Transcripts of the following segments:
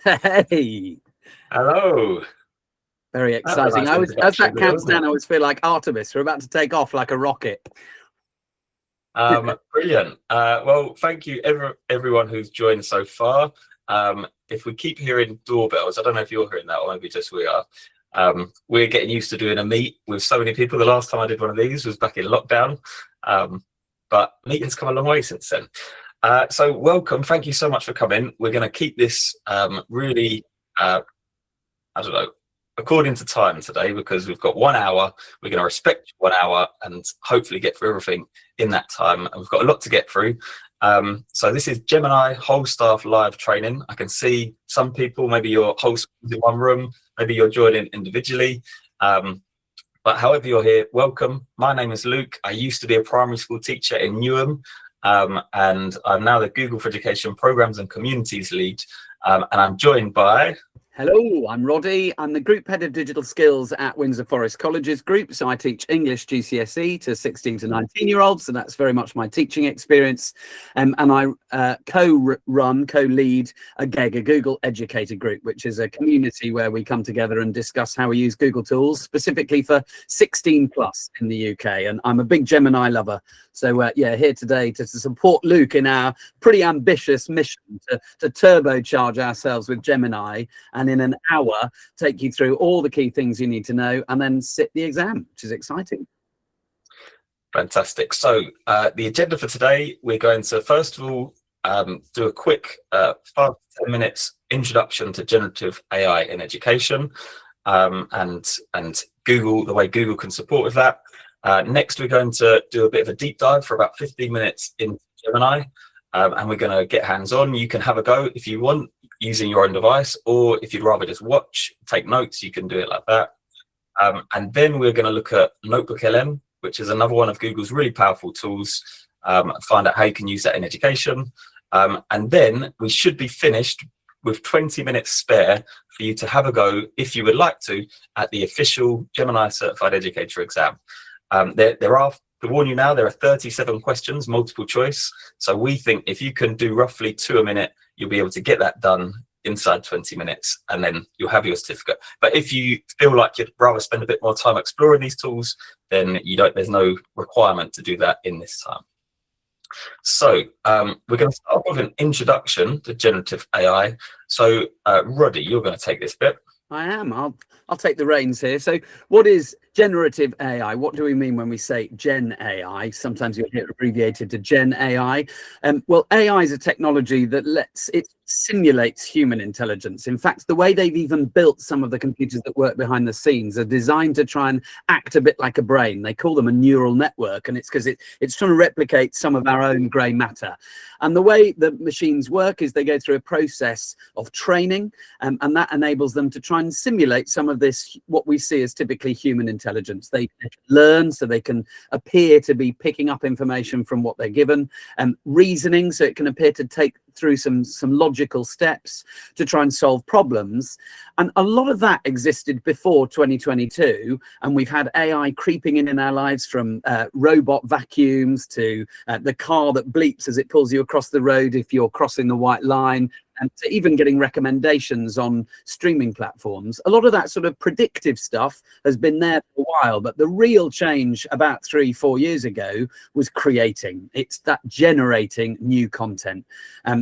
Hey, Hello. very exciting. Nice As that counts wasn't it? down, I always feel like Artemis. We're about to take off like a rocket. Brilliant. Well, thank you everyone who's joined so far. If we keep hearing doorbells, I don't know if you're hearing that or maybe just we are. We're getting used to doing a meet with so many people. The last time I did one of these was back in lockdown, but meetings come a long way since then. So welcome. Thank you so much for coming. We're going to keep this really, I don't know, according to time today, because we've got 1 hour. We're going to respect 1 hour and hopefully get through everything in that time. And we've got a lot to get through. So this is Gemini whole staff live training. I can see some people, maybe your whole school's in one room, maybe you're joining individually. But however you're here, welcome. My name is Luke. I used to be a primary school teacher in Newham, and I'm now the Google for Education Programs and Communities Lead. And I'm joined by... Hello, I'm Roddy. I'm the Group Head of Digital Skills at Windsor Forest Colleges Group. So I teach English GCSE to 16 to 19-year-olds. So that's very much my teaching experience. And I co-lead a GEG, a Google Educator group, which is a community where we come together and discuss how we use Google tools, specifically for 16 plus in the UK. And I'm a big Gemini lover. So yeah, here today to support Luke in our pretty ambitious mission to turbocharge ourselves with Gemini, and in an hour take you through all the key things you need to know and then sit the exam, which is exciting. Fantastic. So the agenda for today, we're going to first of all do a quick 5 to 10 minutes introduction to generative AI in education, and Google, the way Google can support with that. Next, we're going to do a bit of a deep dive for about 15 minutes in Gemini, and we're going to get hands-on. You can have a go if you want using your own device, or if you'd rather just watch, take notes, you can do it like that. And then we're going to look at NotebookLM, which is another one of Google's really powerful tools, find out how you can use that in education. And then we should be finished with 20 minutes spare for you to have a go, if you would like to, at the official Gemini Certified Educator exam. There are, to warn you now, there are 37 questions, multiple choice. So we think if you can do roughly 2 a minute, you'll be able to get that done inside 20 minutes, and then you'll have your certificate. But if you feel like you'd rather spend a bit more time exploring these tools, then there's no requirement to do that in this time. So we're going to start with an introduction to generative AI. So Roddy, you're going to take this bit. I am. I'll take the reins here. So what is generative AI? What do we mean when we say Gen AI? Sometimes you'll hear it abbreviated to Gen AI. Well, AI is a technology that simulates human intelligence. In fact, the way they've even built some of the computers that work behind the scenes are designed to try and act a bit like a brain. They call them a neural network, and it's because it's trying to replicate some of our own grey matter. And the way the machines work is they go through a process of training, and that enables them to try and simulate some of this, what we see as typically human intelligence. They learn, so they can appear to be picking up information from what they're given, and reasoning, so it can appear to take through some logical steps to try and solve problems. And a lot of that existed before 2022, and we've had AI creeping in our lives, from robot vacuums to the car that bleeps as it pulls you across the road if you're crossing the white line, and to even getting recommendations on streaming platforms. A lot of that sort of predictive stuff has been there for a while, but the real change about 3-4 years ago was creating. It's that generating new content.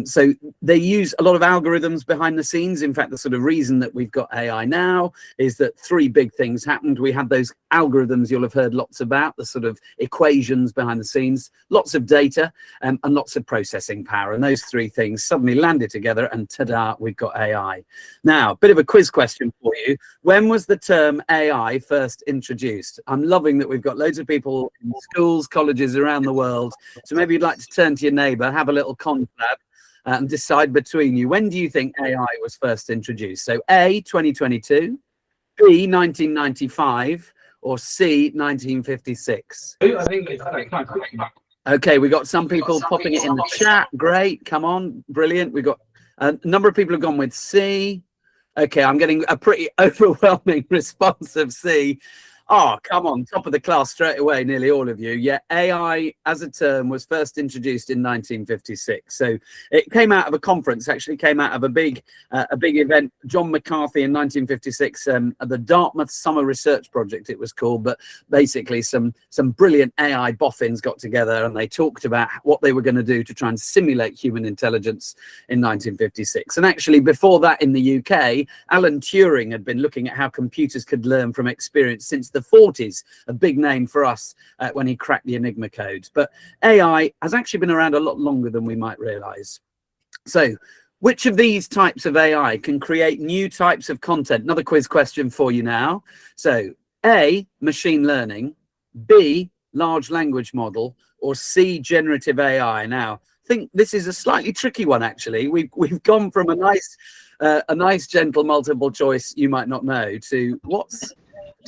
So they use a lot of algorithms behind the scenes. In fact, the sort of reason that we've got AI now is that 3 big things happened. We had those algorithms you'll have heard lots about, the sort of equations behind the scenes, lots of data, and lots of processing power. And those 3 things suddenly landed together, and ta-da, we've got AI. Now, a bit of a quiz question for you. When was the term AI first introduced? I'm loving that we've got loads of people in schools, colleges around the world. So maybe you'd like to turn to your neighbour, have a little confab, and decide between you. When do you think AI was first introduced? So A, 2022, B, 1995, or C, 1956? I think it's Okay, we got some people popping it in the chat. Great, come on, brilliant. We've got a number of people have gone with C. Okay, I'm getting a pretty overwhelming response of C. Oh, come on, top of the class straight away, nearly all of you. Yeah, AI as a term was first introduced in 1956. So it came out of a conference, actually came out of a big event. John McCarthy in 1956, the Dartmouth Summer Research Project, it was called. But basically some brilliant AI boffins got together and they talked about what they were going to do to try and simulate human intelligence in 1956. And actually before that in the UK, Alan Turing had been looking at how computers could learn from experience since the 40s, a big name for us when he cracked the Enigma code. But AI has actually been around a lot longer than we might realize. So which of these types of AI can create new types of content? Another quiz question for you now. So A, machine learning, B, large language model, or C, generative AI? Now, I think this is a slightly tricky one, actually. We've gone from a nice gentle multiple choice you might not know to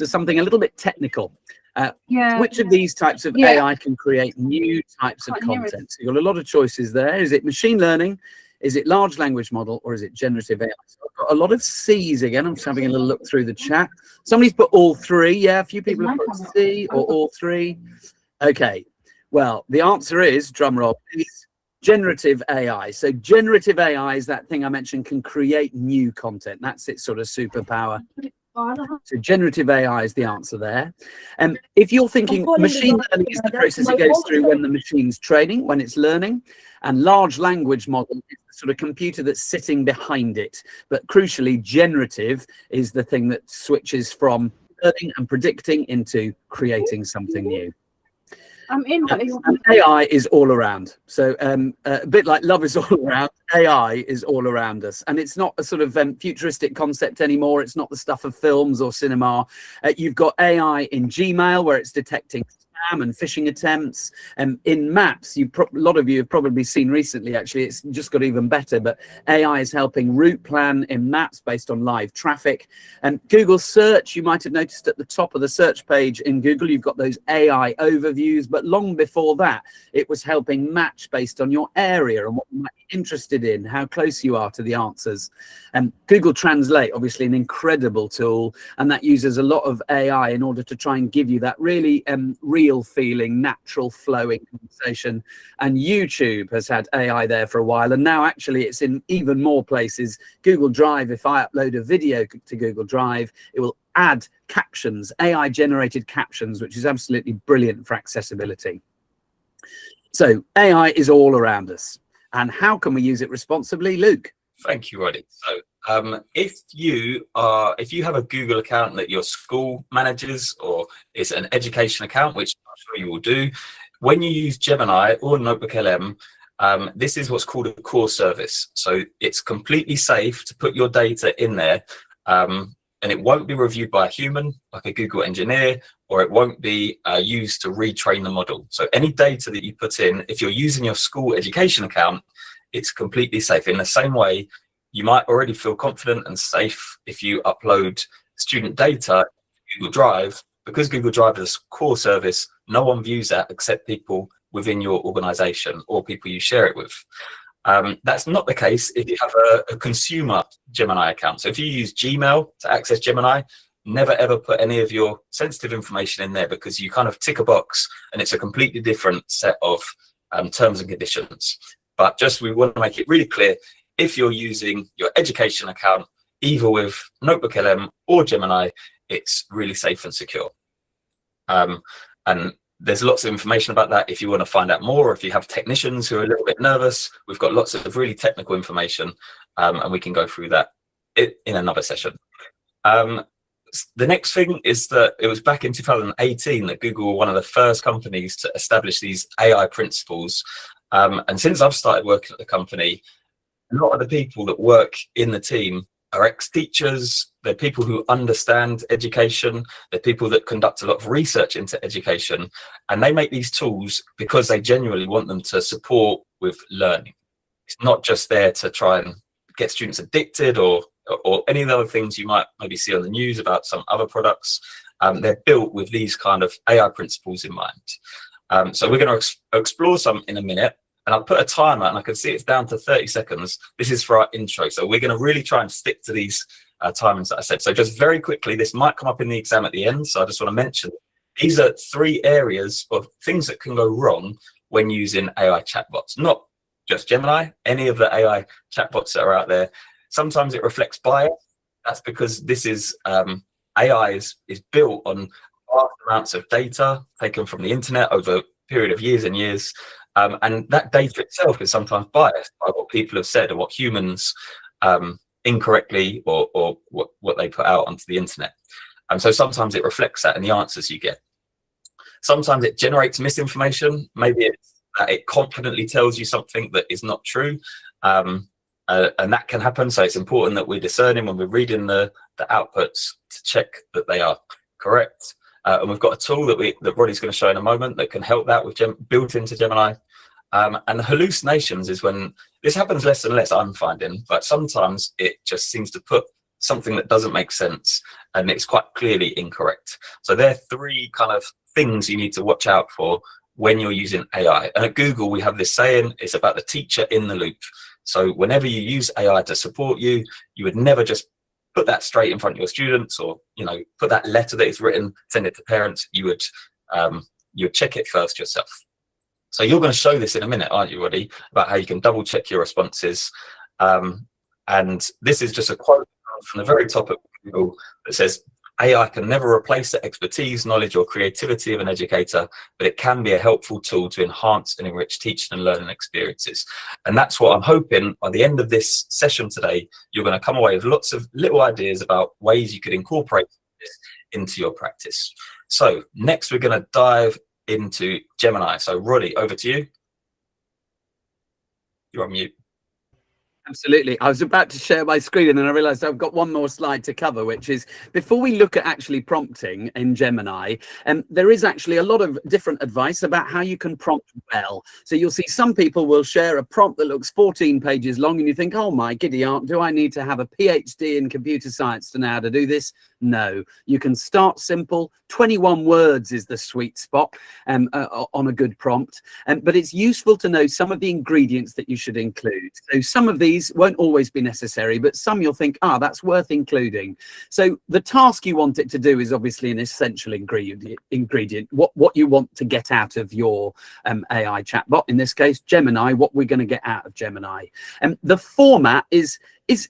something a little bit technical. Which of these types of AI can create new types of content? So you've got a lot of choices there. Is it machine learning? Is it large language model? Or is it generative AI? So I've got a lot of C's again. I'm just having a little look through the chat. Somebody's put all three. Yeah, a few people have put C or all three. Okay. Well, the answer is, drum roll please, generative AI. So generative AI is that thing I mentioned, can create new content. That's its sort of superpower. So generative AI is the answer there. If you're thinking machine learning is the process it goes through when the machine's training, when it's learning, and large language model is the sort of computer that's sitting behind it. But crucially, generative is the thing that switches from learning and predicting into creating something new. AI is all around. So a bit like love is all around, AI is all around us. And it's not a sort of futuristic concept anymore. It's not the stuff of films or cinema. You've got AI in Gmail, where it's detecting spam and phishing attempts. In Maps, a lot of you have probably seen recently, actually, it's just got even better, but AI is helping route plan in Maps based on live traffic. And Google Search, you might have noticed at the top of the search page in Google, you've got those AI overviews, but long before that, it was helping match based on your area and what you might be interested in, how close you are to the answers. And Google Translate, obviously an incredible tool, and that uses a lot of AI in order to try and give you that really real feeling, natural flowing conversation. And YouTube has had AI there for a while, and now actually it's in even more places. Google Drive, if I upload a video to Google Drive, it will add captions, AI generated captions, which is absolutely brilliant for accessibility. So AI is all around us. And how can we use it responsibly, Luke? Thank you, Roddy. So if you have a Google account that your school manages, or it's an education account, which I'm sure you will do, when you use Gemini or NotebookLM, this is what's called a core service. So it's completely safe to put your data in there, and it won't be reviewed by a human, like a Google engineer, or it won't be used to retrain the model. So any data that you put in, if you're using your school education account, it's completely safe. In the same way, you might already feel confident and safe if you upload student data to Google Drive. Because Google Drive is a core service, no one views that except people within your organization or people you share it with. That's not the case if you have a consumer Gemini account. So if you use Gmail to access Gemini, never ever put any of your sensitive information in there, because you kind of tick a box and it's a completely different set of terms and conditions. But just, we want to make it really clear, if you're using your education account, either with NotebookLM or Gemini, it's really safe and secure. And there's lots of information about that if you want to find out more, or if you have technicians who are a little bit nervous, we've got lots of really technical information, and we can go through that in another session. The next thing is that it was back in 2018 that Google were one of the first companies to establish these AI principles. And since I've started working at the company, a lot of the people that work in the team are ex-teachers. They're people who understand education. They're people that conduct a lot of research into education. And they make these tools because they genuinely want them to support with learning. It's not just there to try and get students addicted or any of the other things you might maybe see on the news about some other products. They're built with these kind of AI principles in mind. So we're going to explore some in a minute. And I'll put a timer, and I can see it's down to 30 seconds. This is for our intro. So we're going to really try and stick to these timings that I said. So just very quickly, this might come up in the exam at the end, so I just want to mention these are 3 areas of things that can go wrong when using AI chatbots. Not just Gemini, any of the AI chatbots that are out there. Sometimes it reflects bias. That's because this is AI is built on vast amounts of data taken from the internet over a period of years and years. And that data itself is sometimes biased by what people have said or what humans incorrectly or what they put out onto the internet. So sometimes it reflects that in the answers you get. Sometimes it generates misinformation. Maybe it's that it confidently tells you something that is not true. And that can happen. So it's important that we're discerning when we're reading the outputs to check that they are correct. And we've got a tool that Roddy's going to show in a moment that can help that with built into Gemini. And hallucinations is when this happens less and less, I'm finding, but sometimes it just seems to put something that doesn't make sense and it's quite clearly incorrect. So there are 3 kind of things you need to watch out for when you're using AI. And at Google, we have this saying, it's about the teacher in the loop. So whenever you use AI to support you, you would never just put that straight in front of your students or, put that letter that is written, send it to parents. You would check it first yourself. So you're going to show this in a minute, aren't you, Roddy, about how you can double check your responses. And this is just a quote from the very top of Google that says, AI can never replace the expertise, knowledge, or creativity of an educator, but it can be a helpful tool to enhance and enrich teaching and learning experiences. And that's what I'm hoping by the end of this session today, you're going to come away with lots of little ideas about ways you could incorporate this into your practice. So next, we're going to dive into Gemini. So Roddy, over to you. You're on mute. Absolutely. I was about to share my screen and then I realized I've got one more slide to cover, which is before we look at actually prompting in Gemini, there is actually a lot of different advice about how you can prompt well. So you'll see some people will share a prompt that looks 14 pages long and you think, oh my giddy aunt, do I need to have a PhD in computer science to know how to do this? No, you can start simple. 21 words is the sweet spot on a good prompt. But it's useful to know some of the ingredients that you should include. So some of these won't always be necessary, but some you'll think, that's worth including. So the task you want it to do is obviously an essential ingredient. What you want to get out of your AI chatbot, in this case, Gemini, what we're going to get out of Gemini. The format is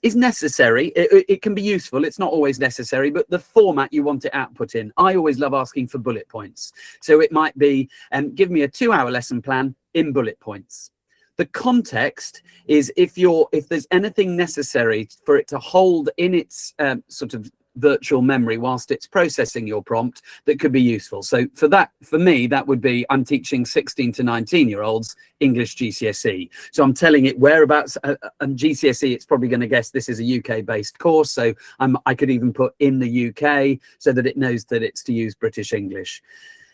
necessary. It can be useful. It's not always necessary, but the format you want it output in. I always love asking for bullet points. So it might be, give me a 2-hour lesson plan in bullet points. The context is if there's anything necessary for it to hold in its sort of virtual memory whilst it's processing your prompt that could be useful. So for me, that would be, I'm teaching 16 to 19-year-olds English GCSE. So I'm telling it whereabouts, and GCSE, it's probably going to guess this is a UK-based course. So I could even put in the UK so that it knows that it's to use British English.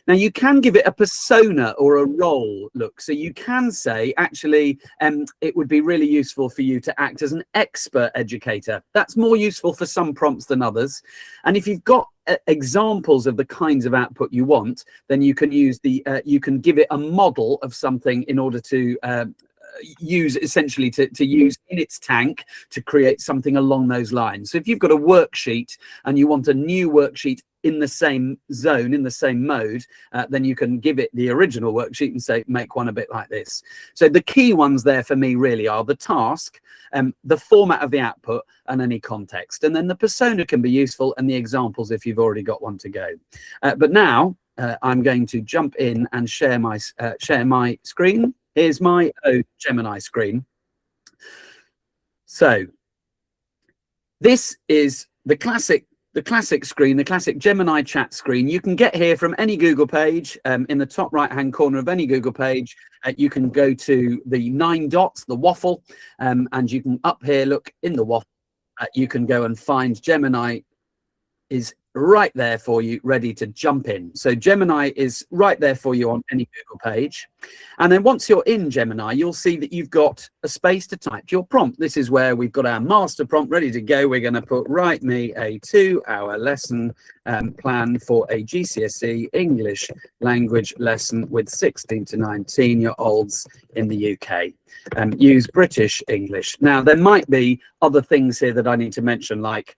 Now, you can give it a persona or a role look. So you can say, actually, it would be really useful for you to act as an expert educator. That's more useful for some prompts than others. And if you've got examples of the kinds of output you want, then you can use you can give it a model of something in order to use essentially to use in its tank to create something along those lines. So if you've got a worksheet and you want a new worksheet in the same zone, in the same mode, then you can give it the original worksheet and say, make one a bit like this. So the key ones there for me really are the task, the format of the output, and any context. And then the persona can be useful, and the examples if you've already got one to go. But now I'm going to jump in and share my screen. Here's my Gemini screen. So this is the classic screen, the classic Gemini chat screen. You can get here from any Google page. In the top right-hand corner of any Google page, you can go to the 9 dots, the waffle, and you can up here, look in the waffle. You can go and find Gemini is right there for you, ready to jump in. So Gemini is right there for you on any Google page. And then once you're in Gemini, you'll see that you've got a space to type your prompt. This is where we've got our master prompt ready to go. We're going to put, write me a 2-hour lesson plan for a GCSE English language lesson with 16 to 19-year-olds in the UK. Use British English. Now, there might be other things here that I need to mention, like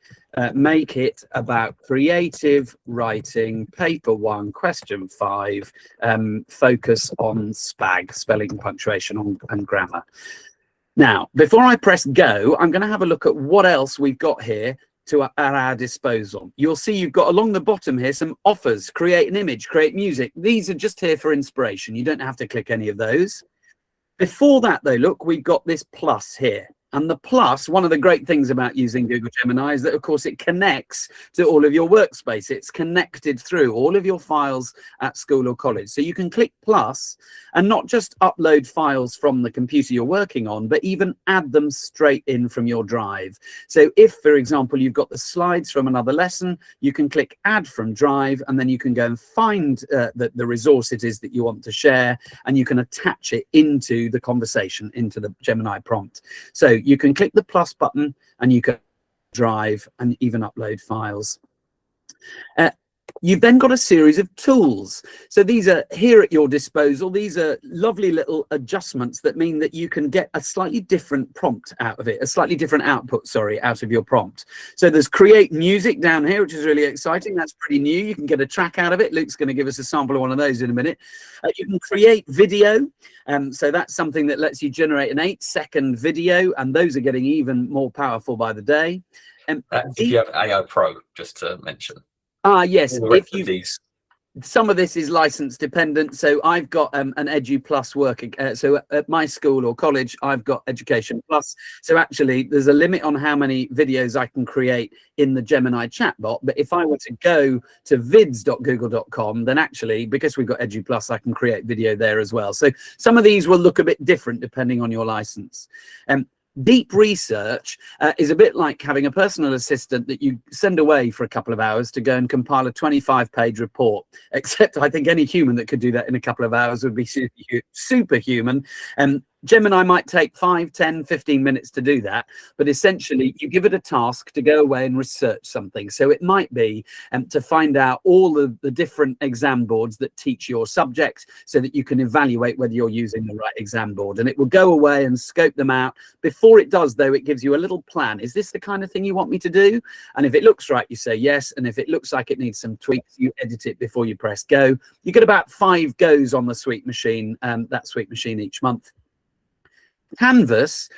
make it about creative writing, paper 1, question 5, focus on SPAG, spelling, punctuation and grammar. Now, before I press go, I'm going to have a look at what else we've got here at our disposal. You'll see you've got along the bottom here some offers: create an image, create music. These are just here for inspiration. You don't have to click any of those. Before that though, look, we've got this plus here. And the plus, one of the great things about using Google Gemini is that, of course, it connects to all of your workspace. It's connected through all of your files at school or college. So you can click plus and not just upload files from the computer you're working on, but even add them straight in from your drive. So if, for example, you've got the slides from another lesson, you can click add from drive, and then you can go and find the resource it is that you want to share, and you can attach it into the conversation, into the Gemini prompt. So you can click the plus button and you can drive and even upload files. You've then got a series of tools. So these are here at your disposal. These are lovely little adjustments that mean that you can get a slightly different prompt out of it, a slightly different output, sorry, out of your prompt. So there's create music down here, which is really exciting. That's pretty new. You can get a track out of it. Luke's going to give us a sample of one of those in a minute. You can create video. So that's something that lets you generate an 8-second video, and those are getting even more powerful by the day. If you have AI Pro, just to mention. Yes, if you some of this is license dependent. So I've got an Edu Plus working. So at my school or college, I've got Education Plus. So actually, there's a limit on how many videos I can create in the Gemini chatbot. But if I were to go to vids.google.com, then actually, because we've got Edu Plus, I can create video there as well. So some of these will look a bit different depending on your license. Deep research is a bit like having a personal assistant that you send away for a couple of hours to go and compile a 25-page report, except I think any human that could do that in a couple of hours would be superhuman. Gemini might take 5, 10, 15 minutes to do that, but essentially you give it a task to go away and research something. So it might be to find out all of the different exam boards that teach your subject so that you can evaluate whether you're using the right exam board. And it will go away and scope them out. Before it does, though, it gives you a little plan. Is this the kind of thing you want me to do? And if it looks right, you say yes. And if it looks like it needs some tweaks, you edit it before you press go. You get about 5 goes on the Sweet Machine, that Sweet Machine each month. Canvas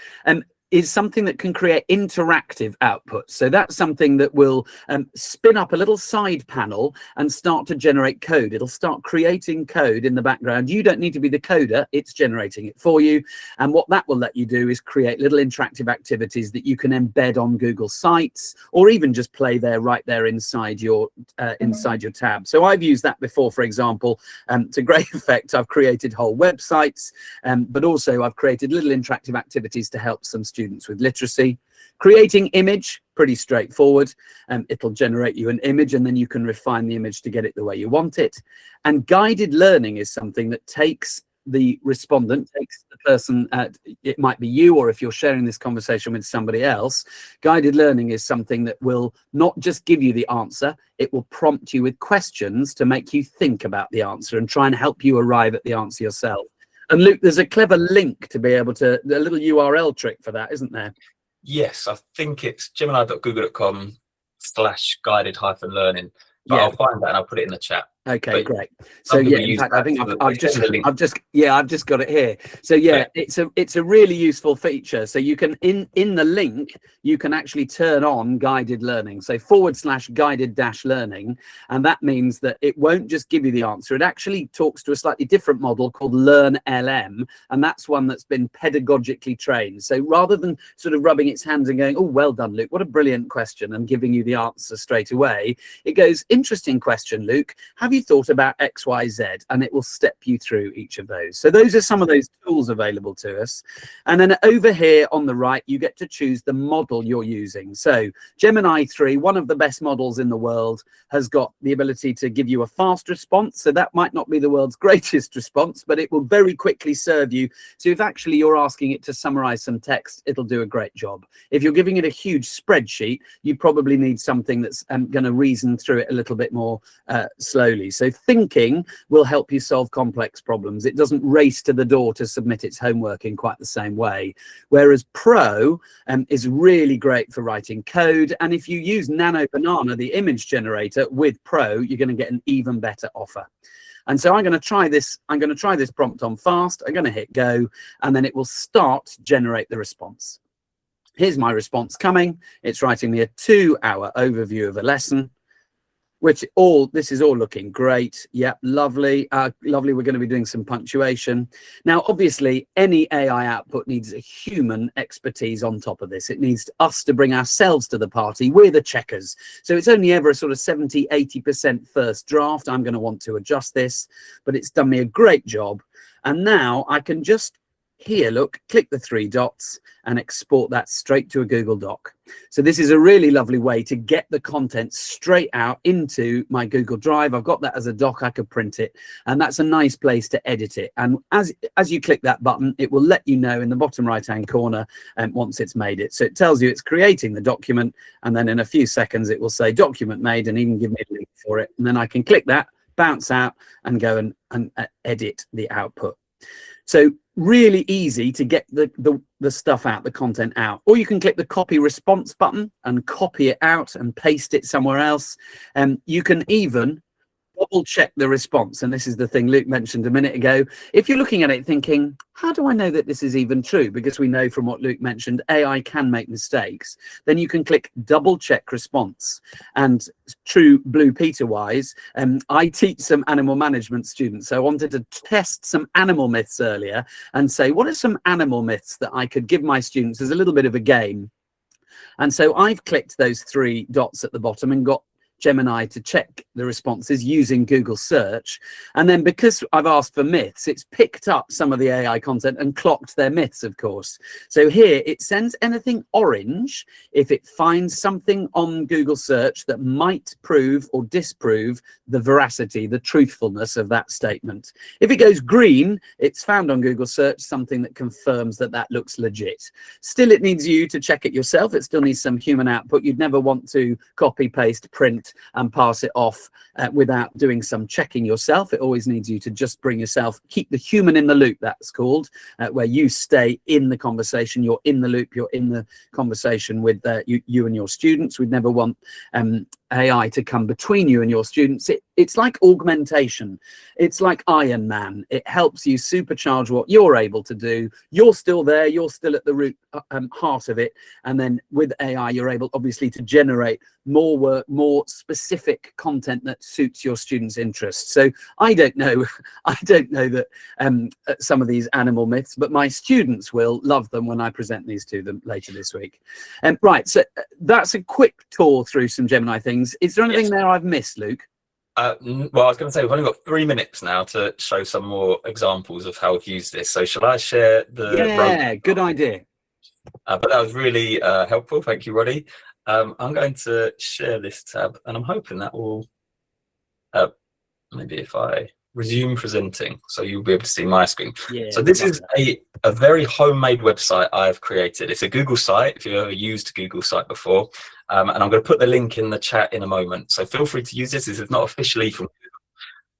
is something that can create interactive outputs. So that's something that will spin up a little side panel and start to generate code. It'll start creating code in the background. You don't need to be the coder, it's generating it for you. And what that will let you do is create little interactive activities that you can embed on Google Sites, or even just play there right there inside your tab. So I've used that before, for example, to great effect. I've created whole websites, but also I've created little interactive activities to help some students with literacy. Creating image, pretty straightforward. It'll generate you an image, and then you can refine the image to get it the way you want it. And guided learning is something that takes the respondent, takes the person, it might be you, or if you're sharing this conversation with somebody else. Guided learning is something that will not just give you the answer, it will prompt you with questions to make you think about the answer and try and help you arrive at the answer yourself. And Luke, there's a clever link to be able to, a little URL trick for that, isn't there? Yes, I think it's gemini.google.com/guided-learning. But yeah, I'll find that and I'll put it in the chat. Okay, great. So yeah, in fact, I think I've just got it here. So yeah, it's a really useful feature. So you can in the link you can actually turn on guided learning. So /guided-learning, and that means that it won't just give you the answer. It actually talks to a slightly different model called LearnLM, and that's one that's been pedagogically trained. So rather than sort of rubbing its hands and going, "Oh, well done, Luke, what a brilliant question," and giving you the answer straight away, it goes, "Interesting question, Luke. Have you thought about X, Y, Z?" And it will step you through each of those. So those are some of those tools available to us. And then over here on the right, you get to choose the model you're using. So Gemini 3, one of the best models in the world, has got the ability to give you a fast response. So that might not be the world's greatest response, but it will very quickly serve you. So if actually you're asking it to summarize some text, it'll do a great job. If you're giving it a huge spreadsheet, you probably need something that's going to reason through it a little bit more slowly. easily. So thinking will help you solve complex problems. It doesn't race to the door to submit its homework in quite the same way. Whereas Pro is really great for writing code. And if you use Nano Banana, the image generator, with Pro, you're going to get an even better offer. And so I'm going to try this. I'm going to try this prompt on fast. I'm going to hit go, and then it will start to generate the response. Here's my response coming. It's writing me a 2-hour overview of a lesson, which this is all looking great. Yep, lovely. Lovely. We're going to be doing some punctuation. Now, obviously, any AI output needs a human expertise on top of this. It needs us to bring ourselves to the party. We're the checkers. So it's only ever a sort of 70, 80% first draft. I'm going to want to adjust this, but it's done me a great job. And now I can just here, look, click the 3 dots and export that straight to a Google Doc. So this is a really lovely way to get the content straight out into my Google Drive. I've got that as a doc. I could print it, and that's a nice place to edit it. And as you click that button, it will let you know in the bottom right-hand corner once it's made it. So it tells you it's creating the document, and then in a few seconds it will say document made and even give me a link for it. And then I can click that, bounce out, and go and edit the output. So really easy to get the stuff out, the content out. Or you can click the copy response button and copy it out and paste it somewhere else. You can even double check the response. And this is the thing Luke mentioned a minute ago. If you're looking at it thinking, how do I know that this is even true? Because we know from what Luke mentioned, AI can make mistakes. Then you can click double check response. And true Blue Peter wise, I teach some animal management students. So I wanted to test some animal myths earlier and say, what are some animal myths that I could give my students as a little bit of a game? And so I've clicked those 3 dots at the bottom and got Gemini to check the responses using Google search. And then because I've asked for myths, it's picked up some of the AI content and clocked their myths, of course. So here it sends anything orange if it finds something on Google search that might prove or disprove the veracity, the truthfulness of that statement. If it goes green, it's found on Google search something that confirms that that looks legit. Still, it needs you to check it yourself. It still needs some human output. You'd never want to copy, paste, print and pass it off without doing some checking yourself. It always needs you to just bring yourself, keep the human in the loop, that's called, where you stay in the conversation. You're in the loop, you're in the conversation with you and your students. We'd never want AI to come between you and your students. It's like augmentation. It's like Iron Man. It helps you supercharge what you're able to do. You're still there. You're still at the root heart of it. And then with AI, you're able, obviously, to generate more work, more specific content that suits your students' interests. So I don't know that some of these animal myths, but my students will love them when I present these to them later this week. Right, so that's a quick tour through some Gemini things. Is there anything there I've missed, Luke? Well, I was going to say, we've only got 3 minutes now to show some more examples of how we've used this. So shall I share the... Yeah, good idea. But that was really helpful. Thank you, Roddy. I'm going to share this tab, and I'm hoping that will... maybe if I resume presenting, so you'll be able to see my screen. Yeah, so this is a very homemade website I've created. It's a Google site, if you've ever used a Google site before. And I'm going to put the link in the chat in a moment. So feel free to use this. This is not officially from Google,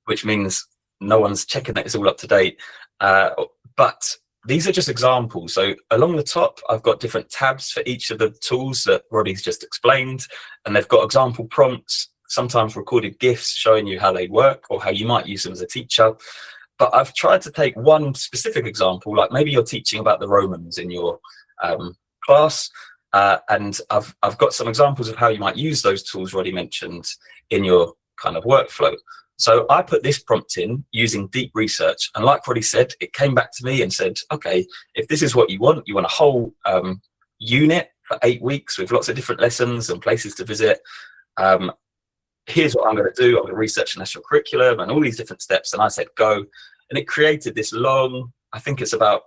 which means no one's checking that it's all up to date. But these are just examples. So along the top, I've got different tabs for each of the tools that Roddy's just explained. And they've got example prompts, sometimes recorded GIFs showing you how they work or how you might use them as a teacher. But I've tried to take one specific example, like maybe you're teaching about the Romans in your class. And I've got some examples of how you might use those tools Roddy mentioned in your kind of workflow. So I put this prompt in using deep research, and like Roddy said, it came back to me and said, okay, if this is what you want a whole unit for 8 weeks with lots of different lessons and places to visit. Here's what I'm going to do. I'm going to research the national curriculum and all these different steps. And I said, go. And it created this long, I think it's about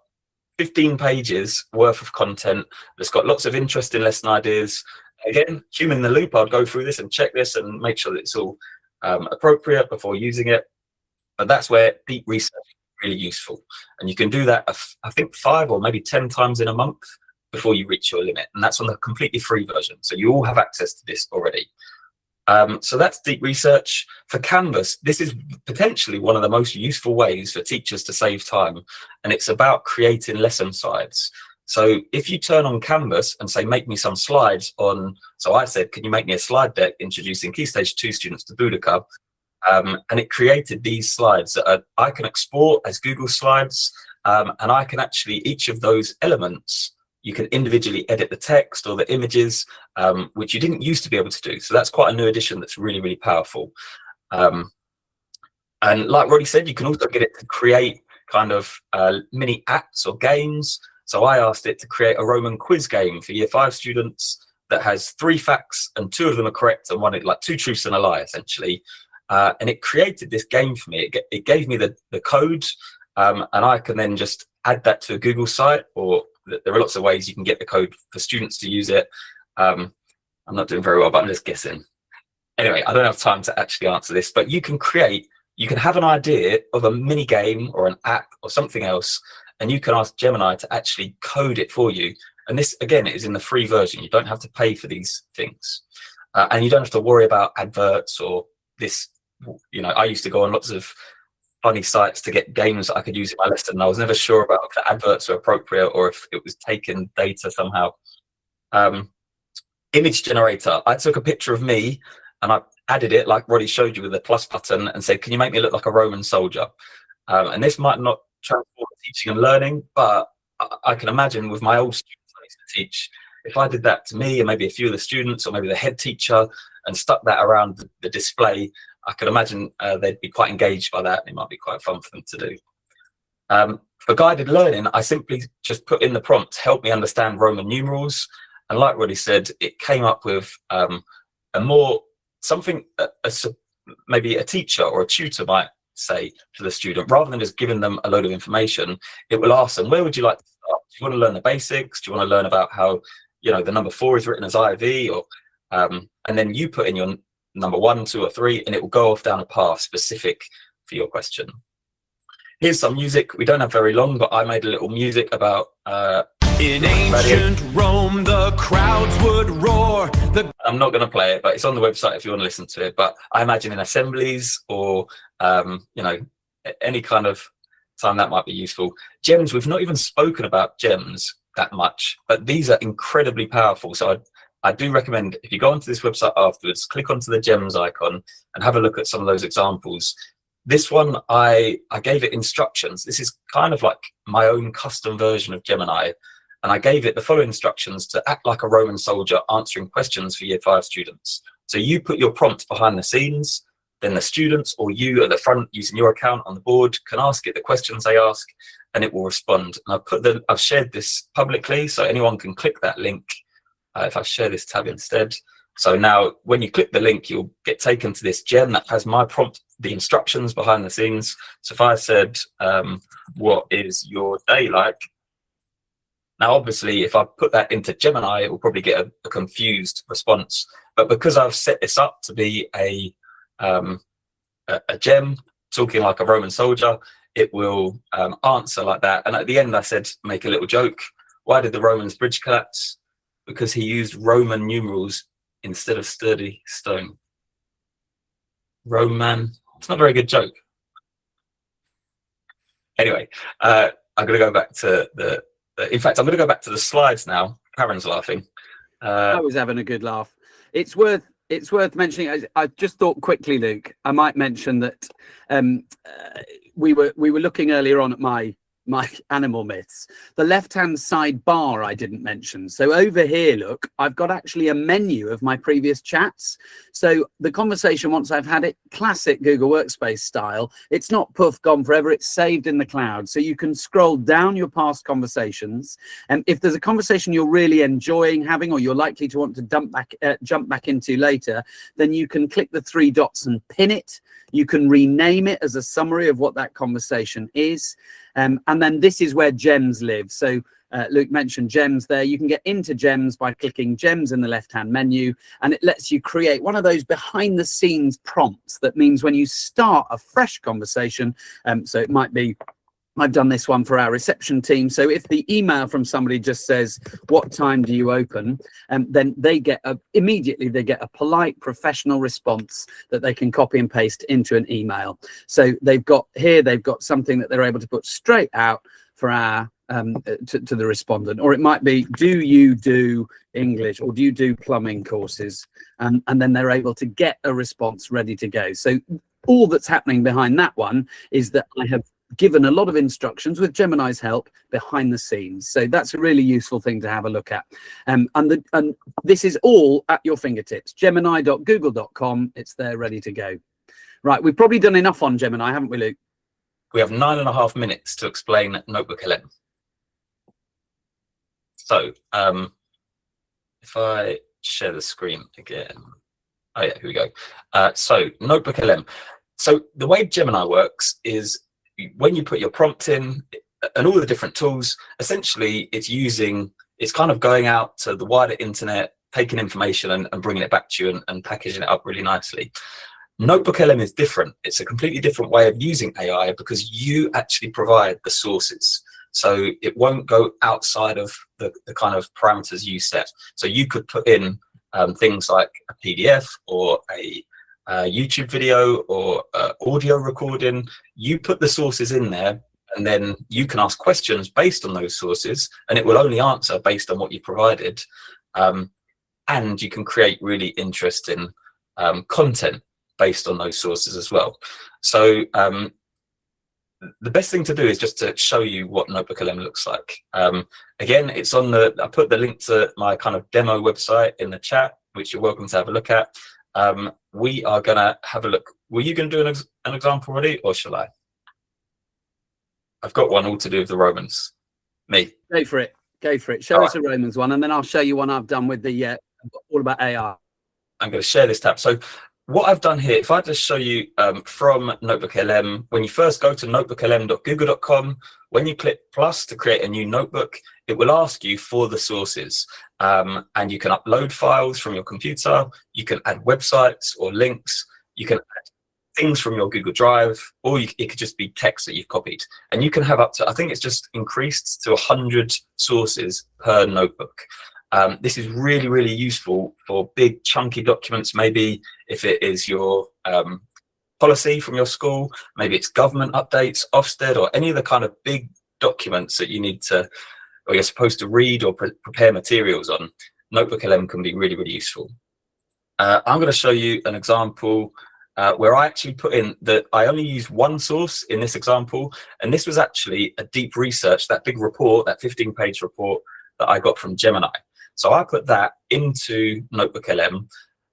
15 pages worth of content that's got lots of interesting lesson ideas. Again, human in the loop, I'd go through this and check this and make sure that it's all appropriate before using it. But that's where deep research is really useful. And you can do that, I think 5 or maybe 10 times in a month before you reach your limit. And that's on the completely free version. So you all have access to this already. So that's deep research. For Canvas, this is potentially one of the most useful ways for teachers to save time, and it's about creating lesson slides. So if you turn on Canvas and say, make me some slides on, so I said, can you make me a slide deck introducing Key Stage 2 students to Boudica? And it created these slides that I can export as Google Slides, and I can actually, each of those elements, you can individually edit the text or the images, which you didn't used to be able to do. So that's quite a new addition that's really, really powerful. And like Roddy said, you can also get it to create kind of mini apps or games. So I asked it to create a Roman quiz game for Year 5 students that has 3 facts and 2 of them are correct and one, like 2 truths and a lie, essentially. And it created this game for me. It gave me the code, and I can then just add that to a Google site, or there are lots of ways you can get the code for students to use it. I'm not doing very well, but I'm just guessing. Anyway, I don't have time to actually answer this, but you can have an idea of a mini game or an app or something else, and you can ask Gemini to actually code it for you. And this, again, is in the free version. You don't have to pay for these things. And you don't have to worry about adverts or this. You know, I used to go on lots of funny sites to get games that I could use in my lesson, and I was never sure about if the adverts were appropriate or if it was taking data somehow. Image generator. I took a picture of me and I added it, like Roddy showed you, with the plus button and said, can you make me look like a Roman soldier? And this might not transform teaching and learning, but I can imagine with my old students I used to teach, if I did that to me and maybe a few of the students or maybe the head teacher and stuck that around the display, I could imagine they'd be quite engaged by that. It might be quite fun for them to do. For guided learning, I simply just put in the prompt, help me understand Roman numerals. And like Roddy said, it came up with maybe a teacher or a tutor might say to the student, rather than just giving them a load of information, it will ask them, where would you like to start? Do you want to learn the basics? Do you want to learn about how, you know, the number 4 is written as IV? Or and then you put in your number 1, 2, or 3, and it will go off down a path specific for your question. Here's some music. We don't have very long, but I made a little music about in ancient Rome, the crowds would roar. I'm not going to play it, but it's on the website if you want to listen to it. But I imagine in assemblies or you know, any kind of time that might be useful. Gems, we've not even spoken about gems that much, but these are incredibly powerful. So I do recommend, if you go onto this website afterwards, click onto the gems icon and have a look at some of those examples. This one, I gave it instructions. This is kind of like my own custom version of Gemini. And I gave it the following instructions to act like a Roman soldier answering questions for Year 5 students. So you put your prompt behind the scenes, then the students or you at the front using your account on the board can ask it the questions they ask and it will respond. And I've shared this publicly so anyone can click that link. If I share this tab instead. So now when you click the link, you'll get taken to this gem that has my prompt, the instructions behind the scenes. So if I said, what is your day like? Now, obviously, if I put that into Gemini, it will probably get a confused response. But because I've set this up to be a gem talking like a Roman soldier, it will answer like that. And at the end, I said, make a little joke. Why did the Romans bridge collapse? Because he used Roman numerals instead of sturdy stone. Roman. It's not a very good joke. Anyway, I'm going to go back to in fact, I'm going to go back to the slides now. Karen's laughing. I was having a good laugh. It's worth mentioning. I just thought quickly, Luke, I might mention that we were looking earlier on at my animal myths. The left-hand side bar I didn't mention. So over here, look, I've got actually a menu of my previous chats. So the conversation, once I've had it, classic Google Workspace style, it's not poof, gone forever, it's saved in the cloud. So you can scroll down your past conversations. And if there's a conversation you're really enjoying having or you're likely to want to jump back into later, then you can click the 3 dots and pin it. You can rename it as a summary of what that conversation is. And then this is where gems live. So Luke mentioned gems there. You can get into gems by clicking gems in the left-hand menu, and it lets you create one of those behind-the-scenes prompts. That means when you start a fresh conversation, so it might be, I've done this one for our reception team. So if the email from somebody just says, what time do you open? Then they get immediately they get a polite professional response that they can copy and paste into an email. So they've got something that they're able to put straight out for our to the respondent. Or it might be, do you do English, or do you do plumbing courses? And then they're able to get a response ready to go. So all that's happening behind that one is that I have given a lot of instructions with Gemini's help behind the scenes. So that's a really useful thing to have a look at. And this is all at your fingertips. Gemini.google.com. It's there ready to go. Right, we've probably done enough on Gemini, haven't we, Luke? We have 9.5 minutes to explain NotebookLM. So if I share the screen again. Oh yeah, here we go. So NotebookLM. So the way Gemini works is when you put your prompt in and all the different tools, essentially it's kind of going out to the wider internet, taking information and bringing it back to you and packaging it up really nicely. NotebookLM is different. It's a completely different way of using AI because you actually provide the sources. So it won't go outside of the kind of parameters you set. So you could put in things like a PDF or a YouTube video or audio recording. You put the sources in there, and then you can ask questions based on those sources, and it will only answer based on what you provided. And you can create really interesting content based on those sources as well. So the best thing to do is just to show you what NotebookLM looks like. Again, it's on I put the link to my kind of demo website in the chat, which you're welcome to have a look at. We are going to have a look. Were you going to do an example already, or shall I? I've got one all to do with the Romans. Me. Go for it. Go for it. Show us a Romans one, and then I'll show you one I've done with the all about AI. I'm going to share this tab. So what I've done here, if I just show you from NotebookLM, when you first go to notebooklm.google.com, when you click plus to create a new notebook, it will ask you for the sources. And you can upload files from your computer, you can add websites or links, you can add things from your Google Drive, or it could just be text that you've copied. And you can have up to, I think it's just increased to 100 sources per notebook. This is really, really useful for big chunky documents. Maybe if it is your policy from your school, maybe it's government updates, Ofsted, or any of the kind of big documents that you need to, or you're supposed to read or prepare materials on. NotebookLM can be really, really useful. I'm going to show you an example where I actually put in that I only used one source in this example, and this was actually a deep research, that big report, that 15-page report that I got from Gemini. So I put that into NotebookLM,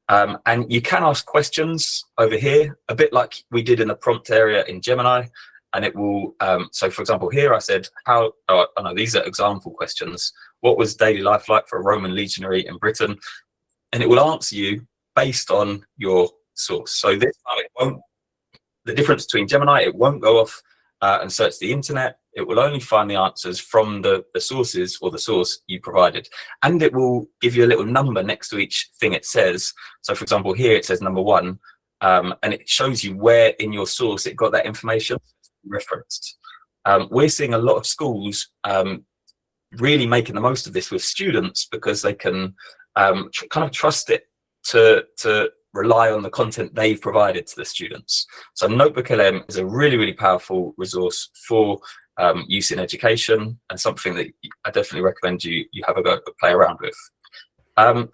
and you can ask questions over here, a bit like we did in the prompt area in Gemini, and it will, so for example, here I said, these are example questions. What was daily life like for a Roman legionary in Britain? And it will answer you based on your source. So this time it won't, the difference between Gemini, it won't go off and search the internet. It will only find the answers from the sources or the source you provided. And it will give you a little number next to each thing it says. So for example, here it says number 1, and it shows you where in your source it got that information referenced. We're seeing a lot of schools really making the most of this with students because they can kind of trust it to rely on the content they've provided to the students. So NotebookLM is a really, really powerful resource for use in education, and something that I definitely recommend you have a go play around with.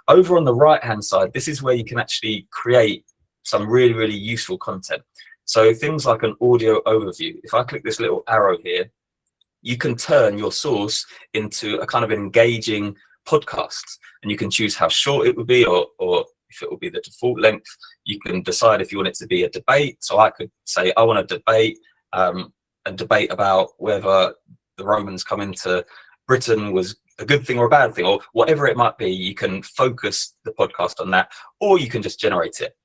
Over on the right hand side, this is where you can actually create some really, really useful content. So things like an audio overview. If I click this little arrow here, you can turn your source into a kind of engaging podcast, and you can choose how short it would be, or if it will be the default length. You can decide if you want it to be a debate. So I could say I want to debate and debate about whether the Romans come into Britain was a good thing or a bad thing, or whatever it might be. You can focus the podcast on that, or you can just generate it.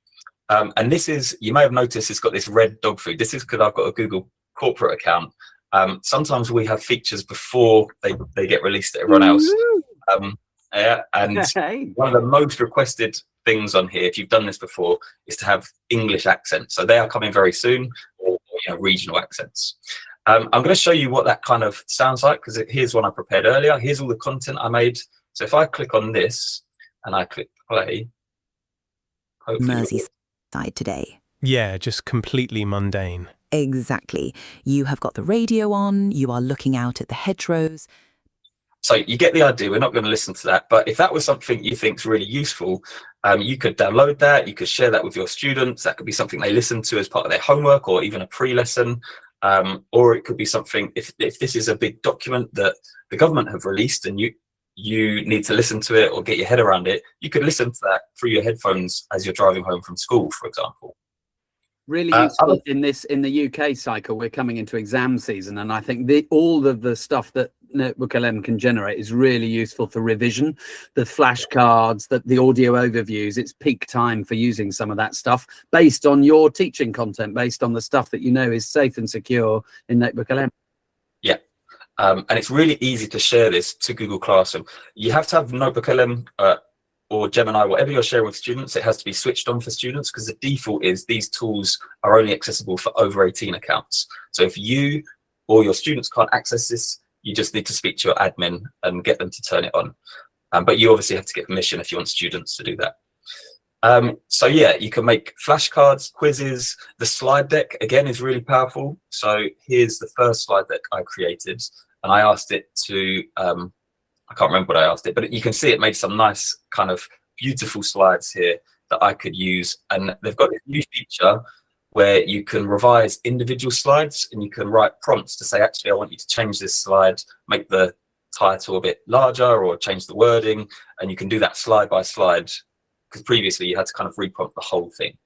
And this is, you may have noticed it's got this red dog food. This is because I've got a Google corporate account. Sometimes we have features before they get released to everyone else. Yeah, and one of the most requested things on here, if you've done this before, is to have English accents. So they are coming very soon, or regional accents. I'm going to show you what that kind of sounds like, because here's one I prepared earlier. Here's all the content I made. So if I click on this and I click play, Merseyside today. Yeah, just completely mundane. Exactly. You have got the radio on, you are looking out at the hedgerows. So you get the idea. We're not going to listen to that. But if that was something you think is really useful, you could download that. You could share that with your students. That could be something they listen to as part of their homework, or even a pre-lesson. Or it could be something, if this is a big document that the government have released and you need to listen to it or get your head around it, you could listen to that through your headphones as you're driving home from school, for example. Really useful in the UK cycle. We're coming into exam season, and I think all of the stuff that NotebookLM can generate is really useful for revision. The flashcards, the audio overviews, it's peak time for using some of that stuff based on your teaching content, based on the stuff that you know is safe and secure in NotebookLM. Yeah, and it's really easy to share this to Google Classroom. You have to have NotebookLM or Gemini, whatever you're sharing with students. It has to be switched on for students, because the default is these tools are only accessible for over 18 accounts. So if you or your students can't access this, you just need to speak to your admin and get them to turn it on. But you obviously have to get permission if you want students to do that. So yeah, you can make flashcards, quizzes. The slide deck, again, is really powerful. So here's the first slide deck I created, and I asked it to, I can't remember what I asked it, but you can see it made some nice kind of beautiful slides here that I could use. And they've got this new feature where you can revise individual slides, and you can write prompts to say, actually, I want you to change this slide, make the title a bit larger, or change the wording. And you can do that slide by slide, because previously you had to kind of reprompt the whole thing.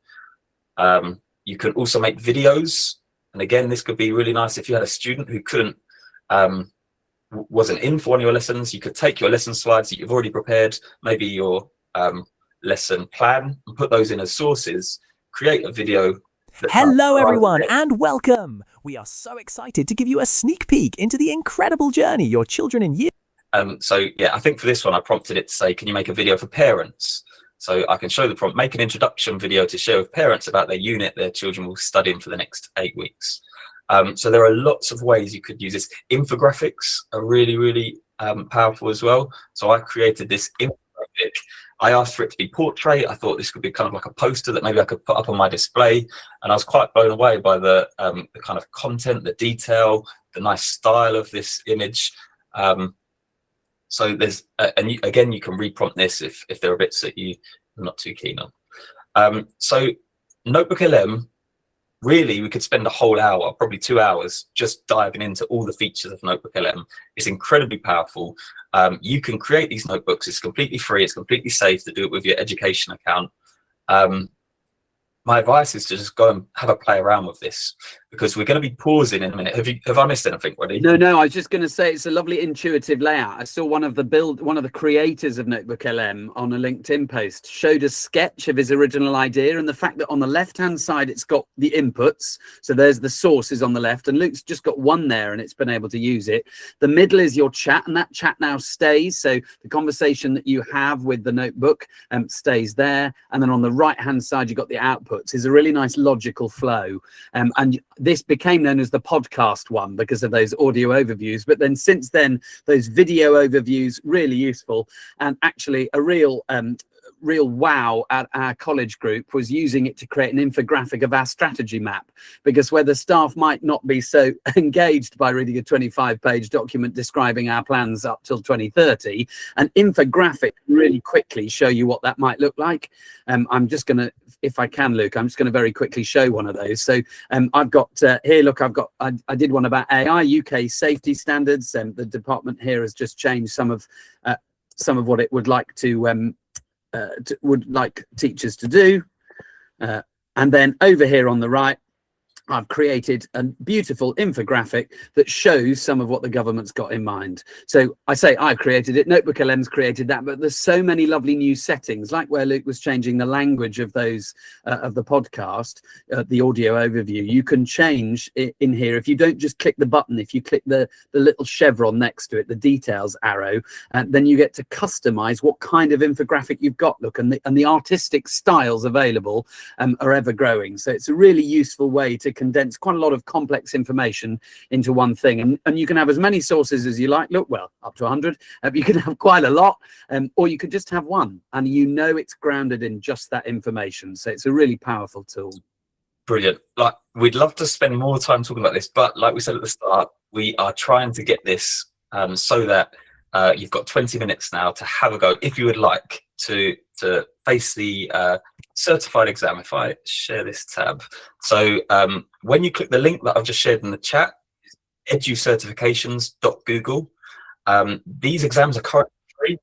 You can also make videos. And again, this could be really nice if you had a student who wasn't in for one of your lessons. You could take your lesson slides that you've already prepared, maybe your lesson plan, and put those in as sources, create a video. Hello everyone and welcome. We are so excited to give you a sneak peek into the incredible journey your children in year. So yeah, I think for this one I prompted it to say, can you make a video for parents? So I can show the prompt, make an introduction video to share with parents about their unit their children will study in for the next 8 weeks. So there are lots of ways you could use this. Infographics are really, really powerful as well. So I created this infographic. I asked for it to be portrait. I thought this could be kind of like a poster that maybe I could put up on my display. And I was quite blown away by the kind of content, the detail, the nice style of this image. So there's, again, you can reprompt this if there are bits that you're not too keen on. So NotebookLM, really, we could spend a whole hour, probably 2 hours, just diving into all the features of NotebookLM. It's incredibly powerful. You can create these notebooks. It's completely free. It's completely safe to do it with your education account. My advice is to just go and have a play around with this, because we're going to be pausing in a minute. Have I missed anything, Roddy? No, I was just going to say it's a lovely intuitive layout. I saw one of the creators of NotebookLM on a LinkedIn post showed a sketch of his original idea, and the fact that on the left-hand side it's got the inputs. So there's the sources on the left, and Luke's just got one there, and it's been able to use it. The middle is your chat, and that chat now stays. So the conversation that you have with the notebook stays there, and then on the right-hand side you've got the outputs. Is a really nice logical flow, and this became known as the podcast one because of those audio overviews, but then since then those video overviews, really useful. And actually a real wow at our college group was using it to create an infographic of our strategy map, because where the staff might not be so engaged by reading a 25-page document describing our plans up till 2030, an infographic can really quickly show you what that might look like. I'm just going to, if I can, Luke, I'm just going to very quickly show one of those. So I've got here, look, I did one about AI, UK safety standards. The department here has just changed some of what it would like to would like teachers to do. And then over here on the right, I've created a beautiful infographic that shows some of what the government's got in mind. So I say I've created it, NotebookLM's created that, but there's so many lovely new settings, like where Luke was changing the language of those of the podcast, the audio overview. You can change it in here. If you don't just click the button, if you click the little chevron next to it, the details arrow, then you get to customize what kind of infographic you've got. Look, and the artistic styles available are ever growing. So it's a really useful way to to condense quite a lot of complex information into one thing. And you can have as many sources as you like. Look, well, up to 100. You can have quite a lot, or you could just have one, and you know it's grounded in just that information. So it's a really powerful tool. Brilliant. Like, we'd love to spend more time talking about this, but like we said at the start, we are trying to get this so that you've got 20 minutes now to have a go if you would like to face the certified exam. If I share this tab, so when you click the link that I've just shared in the chat, educertifications.google. These exams are currently free.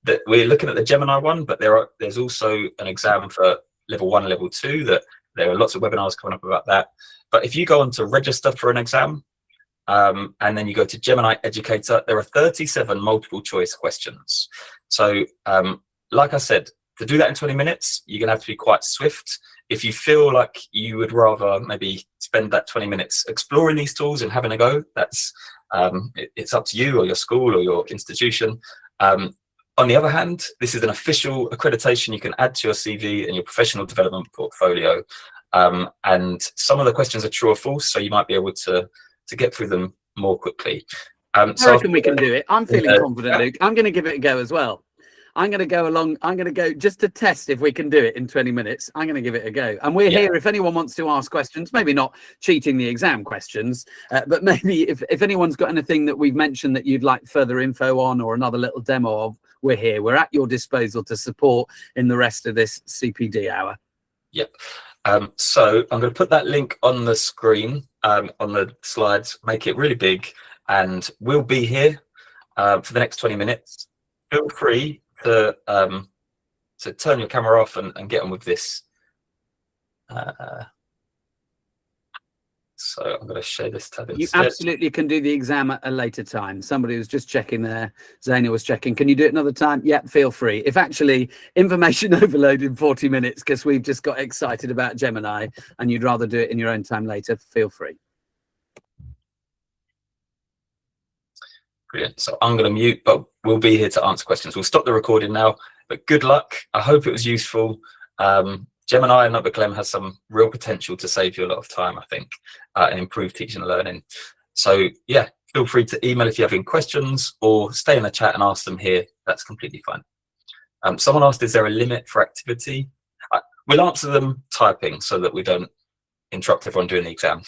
That we're looking at the Gemini one, but there's also an exam for level 1 and level 2 that there are lots of webinars coming up about that. But if you go on to register for an exam, and then you go to Gemini Educator, there are 37 multiple choice questions. So like I said, to do that in 20 minutes, you're gonna have to be quite swift. If you feel like you would rather maybe spend that 20 minutes exploring these tools and having a go, that's it's up to you or your school or your institution. On the other hand, this is an official accreditation you can add to your CV and your professional development portfolio. And some of the questions are true or false, so you might be able to get through them more quickly. I reckon we can do it. I'm feeling confident, Luke. I'm going to give it a go as well. I'm going to go along. I'm going to go just to test if we can do it in 20 minutes. I'm going to give it a go. And we're here if anyone wants to ask questions, maybe not cheating the exam questions, but maybe if anyone's got anything that we've mentioned that you'd like further info on or another little demo of, we're here. We're at your disposal to support in the rest of this CPD hour. Yep. So I'm going to put that link on the screen, on the slides, make it really big, and we'll be here for the next 20 minutes. Feel free to turn your camera off and get on with this. So I'm going to share this tab instead. You absolutely can do the exam at a later time. Somebody was just checking there. Zaina was checking. Can you do it another time? Yep, feel free. If actually information overload in 40 minutes because we've just got excited about Gemini and you'd rather do it in your own time later, feel free. Brilliant. So I'm going to mute, but we'll be here to answer questions. We'll stop the recording now, but good luck. I hope it was useful. Gemini and NotebookLM has some real potential to save you a lot of time, I think, and improve teaching and learning. So yeah, feel free to email if you have any questions or stay in the chat and ask them here. That's completely fine. Someone asked, is there a limit for activity? We'll answer them typing so that we don't interrupt everyone doing the exam.